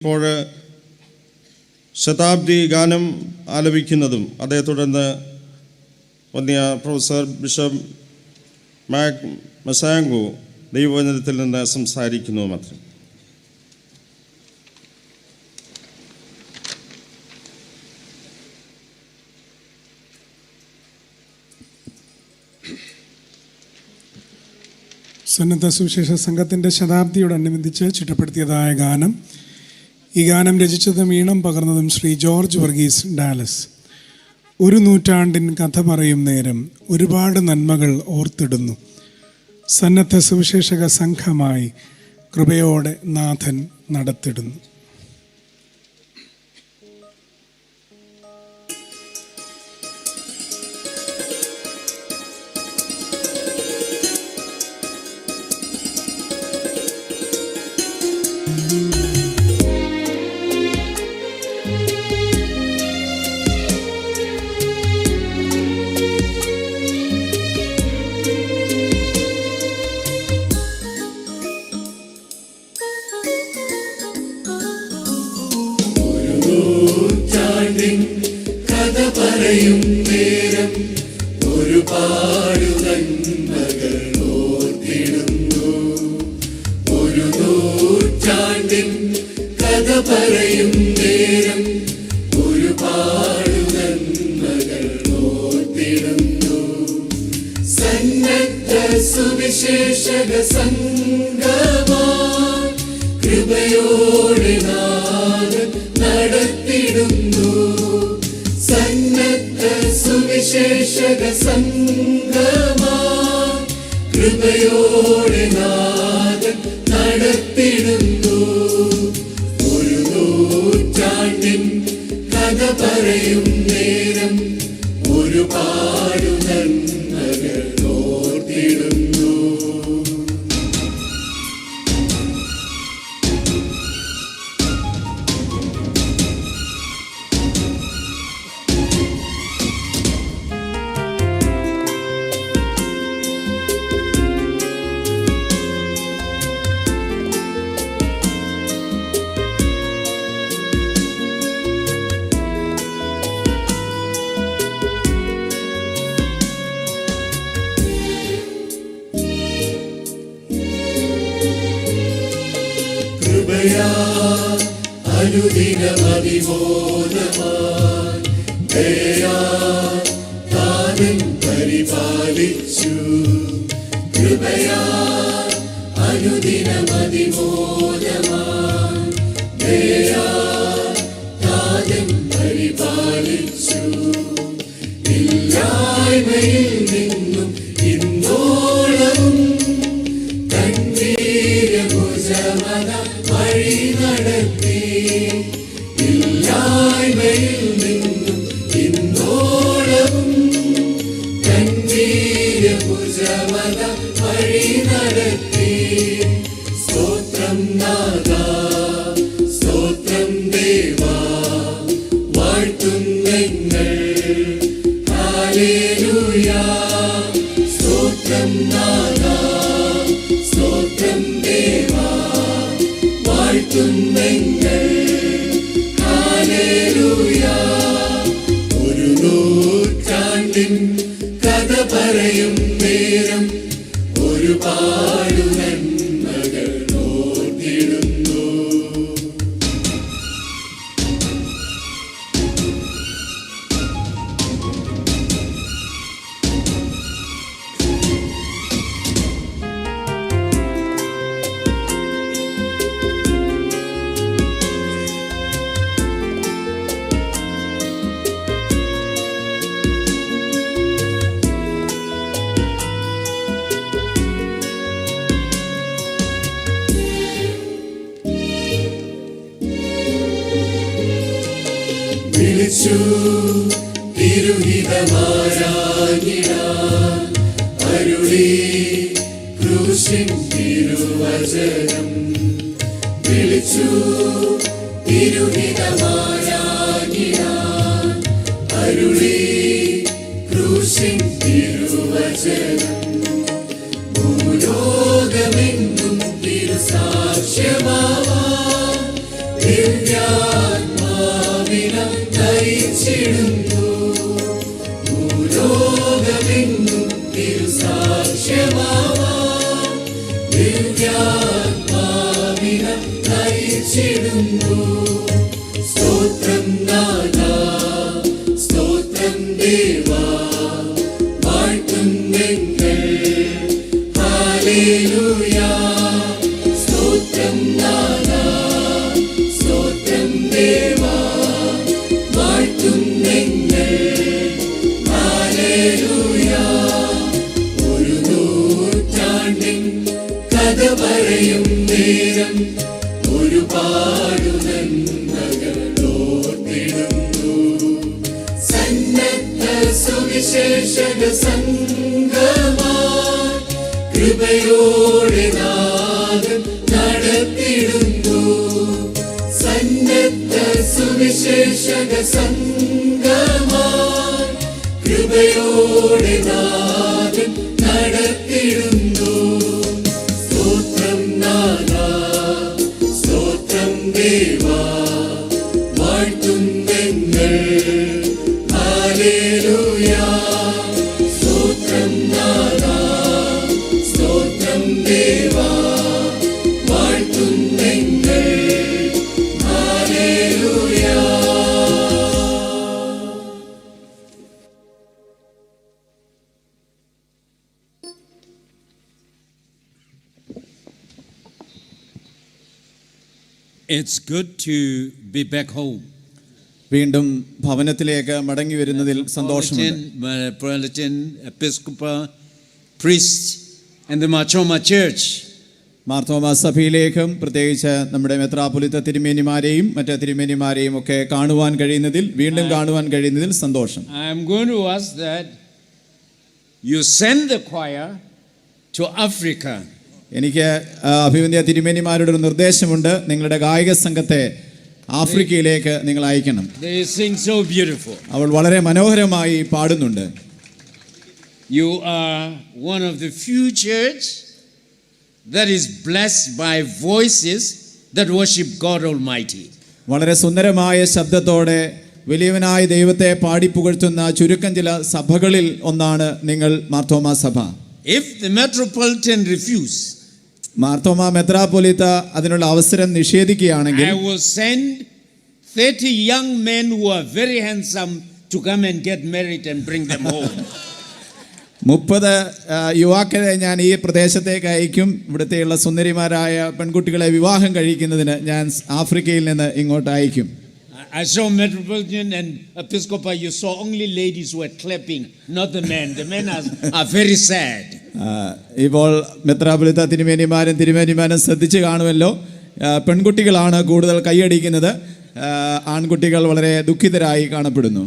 ഇപ്പോൾ ശതാബ്ദി ഗാനം ആലപിക്കുന്നതും അതേ തുടർന്ന് വന്യ പ്രൊഫസർ ബിഷപ്പ് മാക് മസാങ്കു ദൈവവചനത്തിൽ നിന്ന് സംസാരിക്കുന്നു മാത്രം. സന്നദ്ധ സുവിശേഷ സംഘത്തിൻ്റെ ശതാബ്ദിയോടനുബന്ധിച്ച് ചിട്ടപ്പെടുത്തിയതായ ഗാനം. ഈ ഗാനം രചിച്ചതും ഈണം പകർന്നതും ശ്രീ ജോർജ് വർഗീസ് ഡാലസ്. ഒരു നൂറ്റാണ്ടിൻ കഥ പറയും നേരം ഒരുപാട് നന്മകൾ ഓർത്തിടുന്നു. സന്നദ്ധ സുവിശേഷക സംഘമായി കൃപയോടെ നാഥൻ നടത്തിടുന്നു. കഥ പറയും നേരം ഒരുപാട് നന്മകൾ ഓർത്തിടുന്നു. ഒരു നൂറ്റാണ്ടിൻ കഥ പറയും നേരം ഒരുപാട് നന്മകൾ ഓർത്തിടുന്നു. സന്നദ്ധ സുവിശേഷക സംഘമാ കൃപയോടെ നാഥൻ നടത്തിടുന്നു. സന്നദ്ധ സുവിശേഷക സംഘമാ കൃപയോടെ നാഥൻ നടത്തിടുന്നു. ഒരു നൂറ്റാണ്ടിൻ കഥ പറയും നേരം ഒരുപാട് നന്മകൾ ഓർത്തിടുന്നു. അനുദിനമതിബോധമായി ദയയാൽ താനും പരിപാലിച്ചു. കൃപയാൽ അനുദിനമതിബോധമായി ദയയാൽ താനും പരിപാലിച്ചു. ഇല്ലായ്മയിൽ നിന്നും ഇന്നോളവും തൻവീര്യഭുജമത വഴി നടത്തി. ഇല്ലായ്മയിൽ നിന്നും ഇന്നോളവും തൻവീര്യഭുജമത വഴി നടത്തി. സ്തോത്രം നാഥാ, സ്തോത്രം ദേവാ, വാഴ്ത്തും ഞങ്ങൾ ഹല്ലേലൂയാ. സ്തോത്രം നാഥാ, സ്തോത്രം ദേവാ, വാഴ്ത്തും ഞങ്ങൾ ഹല്ലേലൂയാ. ഒരു നൂറ്റാണ്ടിൻ കഥ പറയും നേരം ഒരുപാട് നന്മകൾ ഓർത്തിടുന്നു. വിളിച്ചു തിരുഹിതമാരാഞ്ഞിടാൻ അരുളി ക്രൂശിൻ തിരുവചനം. വിളിച്ചു തിരുഹിതമാരാഞ്ഞിടാൻ അരുളി ക്രൂശിൻ തിരുവചനം. ഭൂലോകമെങ്ങും തിരുസാക്ഷ്യമാവാൻ ദിവ്യാത്മാവിനാൽ നയിച്ചിടുന്നു. ഭൂലോകമെങ്ങും തിരുസാക്ഷ്യമാവാൻ ദിവ്യാത്മാവിനാൽ നയിച്ചിടുന്നു. സ്തോത്രം നാഥാ, സ്തോത്രം ദേവാ, വാഴ്ത്തും ഞങ്ങൾ ഹല്ലേലൂയ. സ്തോത്രം നാഥാ, സ്തോത്രം ദേവാ, വാഴ്ത്തും ഞങ്ങൾ ഹല്ലേലൂയ. ഒരു നൂറ്റാണ്ടിൻ കഥ പറയും നേരം ഒരുപാട് നന്മകൾ ഓർത്തിടുന്നു. സന്നദ്ധ സുവിശേഷക സംഘമായി കൃപയോടെ നാഥൻ നടത്തിടുന്നു. സന്നദ്ധ സുവിശേഷക സംഘമായി കൃപയോടെ നാഥൻ നടത്തിടുന്നു. സ്തോത്രം നാഥാ, സ്തോത്രം ദേവാ, വാഴ്ത്തും ഞങ്ങൾ ഹല്ലേലൂയ. സ്തോത്രം നാഥാ, സ്തോത്രം ദേവാ, വാഴ്ത്തും ഞങ്ങൾ hallelujah. It's good to be back home. വീണ്ടും ഭവനത്തിലേക്ക് മടങ്ങി വരുന്നതിൽ സന്തോഷമുണ്ട്. Metropolitan Episcopal priests and the Machoma Church. Marthoma സഭയിലേക്കും പ്രത്യേകിച്ച് നമ്മുടെ മെത്രാപ്പൊലീത്ത തിരുമേനിമാരെയും മറ്റ് തിരുമേനിമാരെയും ഒക്കെ കാണുവാൻ കഴിയുന്നതിൽ വീണ്ടും കാണുവാൻ കഴിയുന്നതിൽ സന്തോഷം. I am going to ask that you send the choir to Africa. എനിക്ക് അഭിവന്ദ്യ തിരുമേനിമാരുടെ ഒരു നിർദ്ദേശമുണ്ട്. നിങ്ങളുടെ ഗായക സംഘത്തെ ആഫ്രിക്കയിലേക്ക് നിങ്ങൾ അയക്കണം. They sing so beautiful. അവൾ വളരെ മനോഹരമായി പാടുന്നുണ്ട്. You are one of the few church that is blessed by voices that worship God Almighty. വളരെ സുന്ദരമായ ശബ്ദത്തോടെ വലിയവനായ ദൈവത്തെ പാടിപ്പുകഴ്ത്തുന്ന ചുരുക്കം ചില സഭകളിൽ ഒന്നാണ് നിങ്ങൾ മാർത്തോമാ സഭ. If the Metropolitan refuse, Marthoma മെത്രാപ്പൊലീത്ത അതിനുള്ള അവസരം നിഷേധിക്കുകയാണെങ്കിൽ I will send 30 young men who are very handsome to come and get married and bring them home. 30 യുവാക്കളെ ഞാൻ ഈ പ്രദേശത്തേക്ക് അയക്കും. ഇവിടുത്തെയുള്ള സുന്ദരിമാരായ പെൺകുട്ടികളെ വിവാഹം കഴിക്കുന്നതിന് ഞാൻ ആഫ്രിക്കയിൽ നിന്ന് ഇങ്ങോട്ട് അയക്കും. I saw Metropolitan and Episcopal, you saw only ladies who were clapping, not the men. The men are very sad. ഇപ്പോൾ മെത്രാപ്പൊലീത്ത തിരുമേനിമാരും ശ്രദ്ധിച്ച് കാണുമല്ലോ, പെൺകുട്ടികളാണ് കൂടുതൽ കൈയടിക്കുന്നത്, ആൺകുട്ടികൾ വളരെ ദുഃഖിതരായി കാണപ്പെടുന്നു.